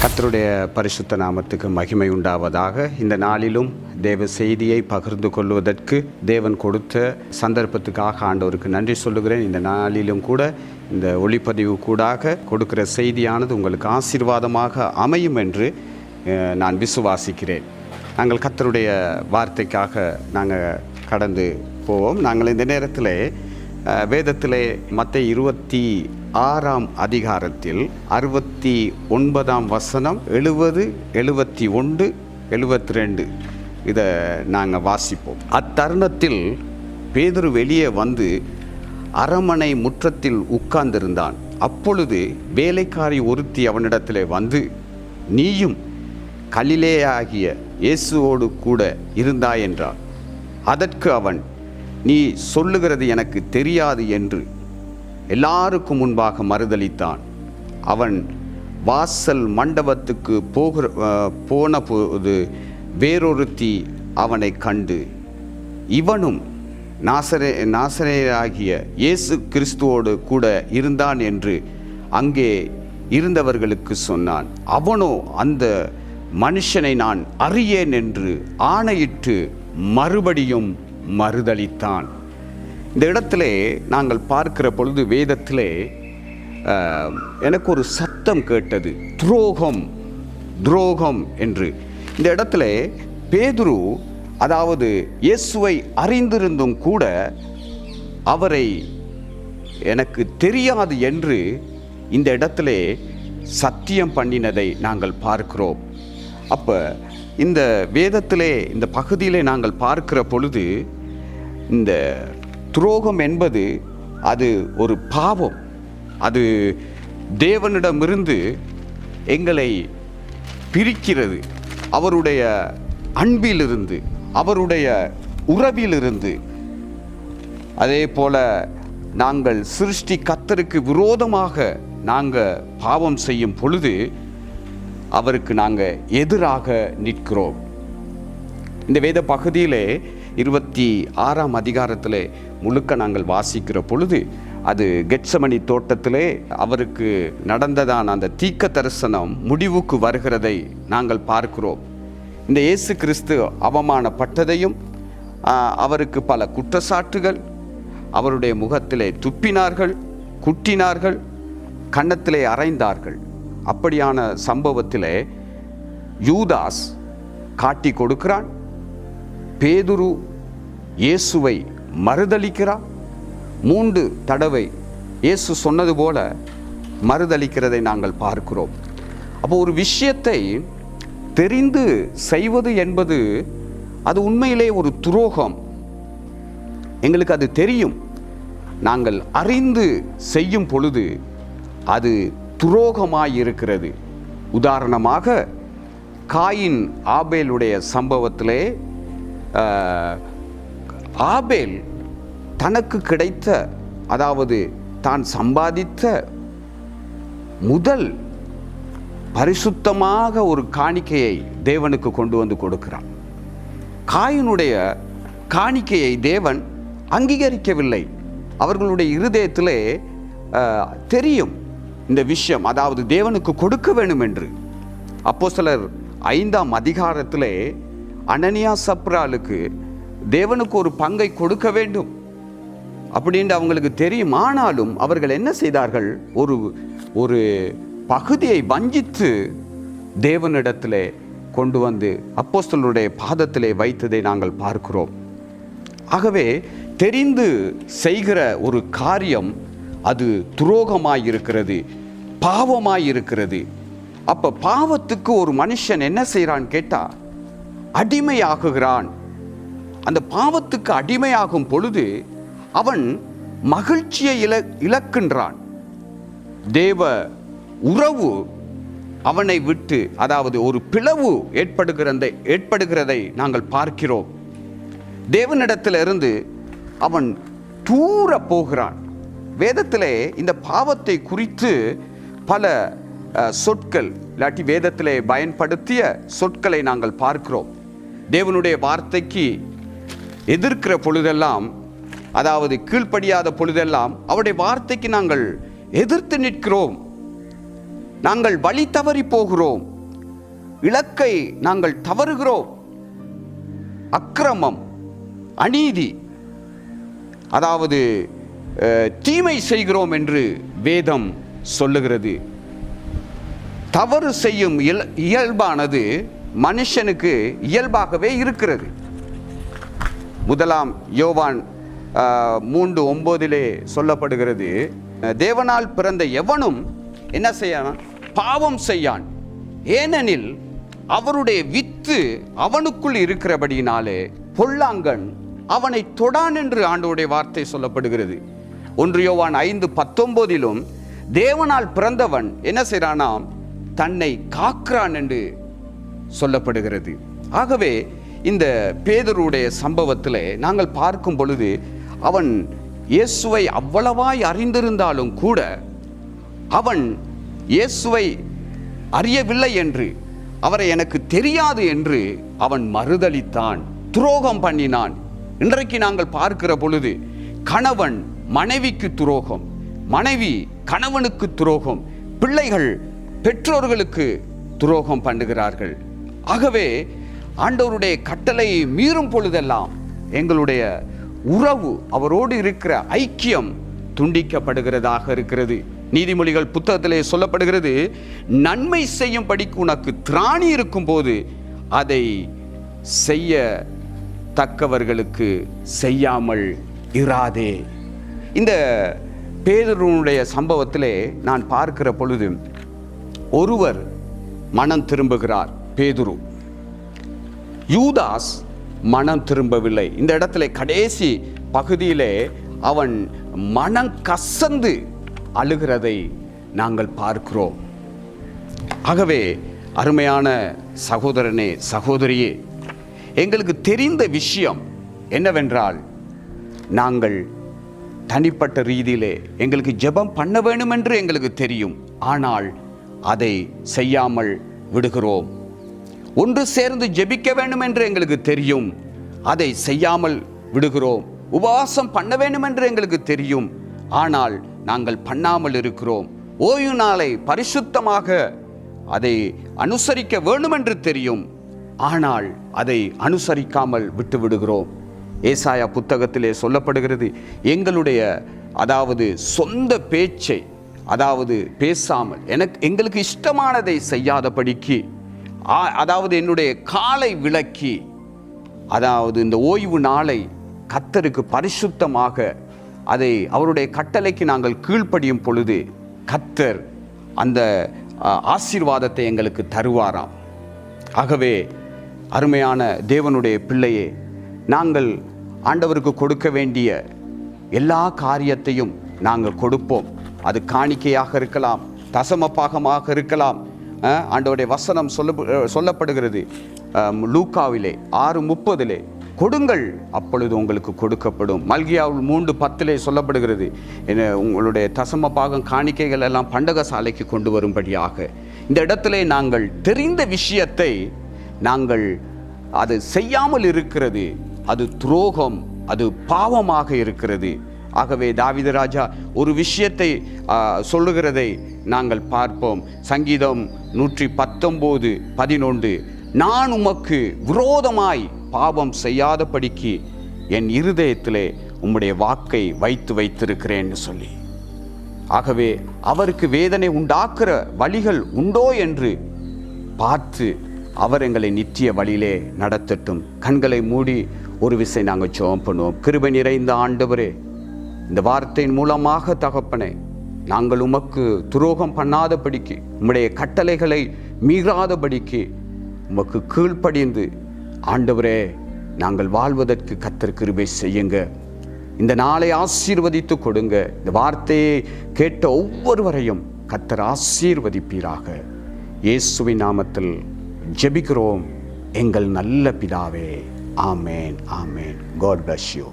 கர்த்தருடைய பரிசுத்த நாமத்துக்கு மகிமை உண்டாவதாக. இந்த நாளிலும் தேவ செய்தியை பகிர்ந்து கொள்வதற்கு தேவன் கொடுத்த சந்தர்ப்பத்துக்காக ஆண்டவருக்கு நன்றி சொல்லுகிறேன். இந்த நாளிலும் கூட இந்த ஒளிப்பதிவு கூடாக கொடுக்கிற செய்தியானது உங்களுக்கு ஆசீர்வாதமாக அமையும் என்று நான் விசுவாசிக்கிறேன். நாங்கள் கர்த்தருடைய வார்த்தைக்காக நாங்கள் கடந்து போவோம். நாங்கள் இந்த நேரத்தில் வேதத்திலே மத்தேயு 26ஆம் அதிகாரத்தில் 69ஆம் வசனம் 70, 71, 72 இதை நாங்கள் வாசிப்போம். அத்தருணத்தில் பேதுரு வெளியே வந்து அரமனை முற்றத்தில் உட்கார்ந்திருந்தான். அப்பொழுது வேலைக்காரி ஒருத்தி அவனிடத்தில் வந்து, நீயும் கலிலேயாகிய இயேசுவோடு கூட இருந்தாய் என்றார். அதற்கு அவன், நீ சொல்லுகிறது எனக்கு தெரியாது என்று எல்லாருக்கும் முன்பாக மறுதலித்தான். அவன் வாசல் மண்டபத்துக்கு போன போது வேறொருத்தி அவனை கண்டு, இவனும் நாசரேயனாகிய இயேசு கிறிஸ்துவோடு கூட இருந்தான் என்று அங்கே இருந்தவர்களுக்கு சொன்னான். அவனோ அந்த மனுஷனை நான் அறியேன் என்று ஆணையிட்டு மறுபடியும் மறுதலித்தான். இந்த இடத்திலே நாங்கள் பார்க்கிற பொழுது வேதத்திலே எனக்கு ஒரு சத்தம் கேட்டது, துரோகம் துரோகம் என்று. இந்த இடத்துல பேதுரு அதாவது இயேசுவை அறிந்திருந்தும் கூட அவரை எனக்கு தெரியாது என்று இந்த இடத்திலே சத்தியம் பண்ணினதை நாங்கள் பார்க்கிறோம். அப்போ இந்த வேதத்திலே இந்த பகுதியிலே நாங்கள் பார்க்கிற பொழுது இந்த துரோகம் என்பது அது ஒரு பாவம். அது தேவனிடமிருந்து எங்களை பிரிக்கிறது. அவருடைய அன்பிலிருந்து, அவருடைய உறவிலிருந்து. அதே போல நாங்கள் சிருஷ்டி கர்த்தருக்கு விரோதமாக நாங்கள் பாவம் செய்யும் பொழுது அவருக்கு நாங்கள் எதிராக நிற்கிறோம். இந்த வேத பகுதியிலே 26ஆம் அதிகாரத்தில் முழுக்க நாங்கள் வாசிக்கிற பொழுது அது கெத்சமனி தோட்டத்திலே அவருக்கு நடந்ததான அந்த தீர்க்க தரிசனம் முடிவுக்கு வருகிறதை நாங்கள் பார்க்கிறோம். இந்த இயேசு கிறிஸ்து அவமானப்பட்டதையும், அவருக்கு பல குற்றச்சாட்டுகள், அவருடைய முகத்திலே துப்பினார்கள், குட்டினார்கள், கன்னத்திலே அறைந்தார்கள். அப்படியான சம்பவத்திலே யூதாஸ் காட்டி கொடுக்கிறான். பேதுரு இயேசுவை மறுதலிக்கிறான். 3 தடவை இயேசு சொன்னது போல மறுதலிக்கிறதை நாங்கள் பார்க்கிறோம். அப்போ ஒரு விஷயத்தை தெரிந்து செய்வது என்பது அது உண்மையிலே ஒரு துரோகம். எங்களுக்கு அது தெரியும். நாங்கள் அறிந்து செய்யும் பொழுது அது துரோகமாயிருக்கிறது. உதாரணமாக காயின் ஆபேலுடைய சம்பவத்திலே ஆபேல் தனக்கு கிடைத்த, அதாவது தான் சம்பாதித்த முதல் பரிசுத்தமாக ஒரு காணிக்கையை தேவனுக்கு கொண்டு வந்து கொடுக்கிறான். காயினுடைய காணிக்கையை தேவன் அங்கீகரிக்கவில்லை. அவர்களுடைய இருதயத்திலே தெரியும் இந்த விஷயம், அதாவது தேவனுக்கு கொடுக்க வேண்டும் என்று. அப்போஸ்தலர் 5ஆம் அதிகாரத்திலே அனனியா சப்ராலுக்கு தேவனுக்கு ஒரு பங்கை கொடுக்க வேண்டும் அப்படின்ட்டு அவங்களுக்கு தெரியும். ஆனாலும் அவர்கள் என்ன செய்தார்கள்? ஒரு பகுதியை வஞ்சித்து தேவனிடத்திலே கொண்டு வந்து அப்போஸ்தலருடைய பாதத்திலே வைத்ததை நாங்கள் பார்க்கிறோம். ஆகவே தெரிந்து செய்கிற ஒரு காரியம் அது துரோகமாயிருக்கிறது, பாவமாயிருக்கிறது. அப்போ பாவத்துக்கு ஒரு மனுஷன் என்ன செய்கிறான் கேட்டா, அடிமையாகுகிறான். அந்த பாவத்துக்கு அடிமையாகும் பொழுது அவன் மகிழ்ச்சியை இழக்கின்றான். தேவ உறவு அவனை விட்டு, அதாவது ஒரு பிளவு ஏற்படுகிறதை நாங்கள் பார்க்கிறோம். தேவனிடத்திலிருந்து அவன் தூர போகிறான். வேதத்திலே இந்த பாவத்தை குறித்து பல சொற்கள் இல்லாட்டி வேதத்திலே பயன்படுத்திய சொற்களை நாங்கள் பார்க்கிறோம். தேவனுடைய வார்த்தைக்கு எதிர்க்கிற பொழுதெல்லாம், அதாவது கீழ்ப்படியாத பொழுதெல்லாம் அவருடைய வார்த்தைக்கு நாங்கள் எதிர்த்து நிற்கிறோம். நாங்கள் வழி தவறி போகிறோம். இலக்கை நாங்கள் தவறுகிறோம். அக்கிரமம், அநீதி, அதாவது தீமை செய்கிறோம் என்று வேதம் சொல்லுகிறது. தவறு செய்யும் இயல்பானது மனுஷனுக்கு இயல்பாகவே இருக்கிறது. 1 யோவான் 3:9 சொல்லப்படுகிறது, தேவனால் பிறந்த எவனும் என்ன செய்யான்? பாவம் செய்யான். ஏனெனில் அவருடைய வித்து அவனுக்குள் இருக்கிறபடியினாலே பொல்லாங்கன் அவனை தொடான் என்று ஆண்டவருடைய வார்த்தை சொல்லப்படுகிறது. 1 யோவான் 5:19 தேவனால் பிறந்தவன் என்ன செய்றானாம்? தன்னை காக்கிறான் என்று சொல்லப்படுகிறது. ஆகவே இந்த பேதுருடைய சம்பவத்தில் நாங்கள் பார்க்கும் பொழுது, அவன் இயேசுவை அவ்வளவாய் அறிந்திருந்தாலும் கூட அவன் இயேசுவை அறியவில்லை என்று, அவரை எனக்கு தெரியாது என்று அவன் மறுதலித்தான், துரோகம் பண்ணினான். இன்றைக்கு நாங்கள் பார்க்கிற பொழுது கணவன் மனைவிக்கு துரோகம், மனைவி கணவனுக்கு துரோகம், பிள்ளைகள் பெற்றோர்களுக்கு துரோகம் பண்ணுகிறார்கள். ஆகவே ஆண்டவருடைய கட்டளை மீறும் பொழுதெல்லாம் எங்களுடைய உறவு, அவரோடு இருக்கிற ஐக்கியம் துண்டிக்கப்படுகிறதாக இருக்கிறது. நீதிமொழிகள் புத்தகத்திலே சொல்லப்படுகிறது, நன்மை செய்யும்படிக்கு உனக்கு திராணி இருக்கும் போது அதை செய்ய தக்கவர்களுக்கு செய்யாமல் இராதே. இந்த பேதுருவுடைய சம்பவத்திலே நான் பார்க்கிற பொழுது ஒருவர் மனம் திரும்புகிறார், பேதுரு. யூதாஸ் மனம் திரும்பவில்லை. இந்த இடத்துல கடைசி பகுதியிலே அவன் மனம் கசந்து அழுகிறதை நாங்கள் பார்க்கிறோம். ஆகவே அருமையான சகோதரனே, சகோதரியே, எங்களுக்கு தெரிந்த விஷயம் என்னவென்றால், நாங்கள் தனிப்பட்ட ரீதியிலே எங்களுக்கு ஜெபம் பண்ண வேண்டும் என்று எங்களுக்கு தெரியும், ஆனால் அதை செய்யாமல் விடுகிறோம். ஒன்று சேர்ந்து ஜெபிக்க வேண்டும் என்று எங்களுக்கு தெரியும், அதை செய்யாமல் விடுகிறோம். உபவாசம் பண்ண வேண்டும் என்று எங்களுக்கு தெரியும், ஆனால் நாங்கள் பண்ணாமல் இருக்கிறோம். ஓய்வு நாளை பரிசுத்தமாக அதை அனுசரிக்க வேண்டும் என்று தெரியும், ஆனால் அதை அனுசரிக்காமல் விட்டு விடுகிறோம். ஏசாயா புத்தகத்திலே சொல்லப்படுகிறது, எங்களுடைய அதாவது சொந்த பேச்சை அதாவது பேசாமல் எங்களுக்கு இஷ்டமானதை செய்யாதபடிக்கு, அதாவது என்னுடைய காலை விலக்கி, அதாவது இந்த ஓய்வு நாளை கர்த்தருக்கு பரிசுத்தமாக அதை அவருடைய கட்டளைக்கு நாங்கள் கீழ்ப்படியும் பொழுது கர்த்தர் அந்த ஆசீர்வாதத்தை எங்களுக்கு தருவாராம். ஆகவே அருமையான தேவனுடைய பிள்ளையே, நாங்கள் ஆண்டவருக்கு கொடுக்க வேண்டிய எல்லா காரியத்தையும் நாங்கள் கொடுப்போம். அது காணிக்கையாக இருக்கலாம், தசம பாகமாக இருக்கலாம். ஆண்டவருடைய வசனம் சொல்லப்படுகிறது லூக்காவிலே 6:30 கொடுங்கள் அப்பொழுது உங்களுக்கு கொடுக்கப்படும். மல்கியாவில் 3:10 சொல்லப்படுகிறது, உங்களுடைய தசம பாகம் காணிக்கைகள் எல்லாம் பண்டக சாலைக்கு கொண்டு வரும்படியாக. இந்த இடத்திலே நாங்கள் தெரிந்த விஷயத்தை நாங்கள் அது செய்யாமல் இருக்கிறது, அது துரோகம், அது பாவமாக இருக்கிறது. ஆகவே தாவீது ராஜா ஒரு விஷயத்தை சொல்லுகிறதை நாங்கள் பார்ப்போம். சங்கீதம் 119:11, நான் உமக்கு விரோதமாய் பாவம் செய்யாதபடிக்கு என் இருதயத்திலே உம்முடைய வாக்கை வைத்திருக்கிறேன்னு சொல்லி. ஆகவே அவருக்கு வேதனை உண்டாக்குற வழிகள் உண்டோ என்று பார்த்து அவர் எங்களை நித்திய வழியிலே நடத்தட்டும். கண்களை மூடி ஒரு விசை நாங்கள் ஜெபம் பண்ணுவோம். கிருபை நிறைந்த ஆண்டவரே, இந்த வார்த்தையின் மூலமாக தகப்பனே, நாங்கள் உமக்கு துரோகம் பண்ணாதபடிக்கு, உம்முடைய கட்டளைகளை மீறாதபடிக்கு உமக்கு கீழ்ப்படிந்து ஆண்டவரே நாங்கள் வாழ்வதற்கு கர்த்தர் கிருபை செய்யுங்க. இந்த நாளை ஆசீர்வதித்து கொடுங்க. இந்த வார்த்தையை கேட்ட ஒவ்வொருவரையும் கர்த்தர் ஆசீர்வதிப்பீராக. இயேசுவின் நாமத்தில் ஜெபிக்கிறோம் எங்கள் நல்ல பிதாவே. ஆமேன், ஆமேன். God bless you.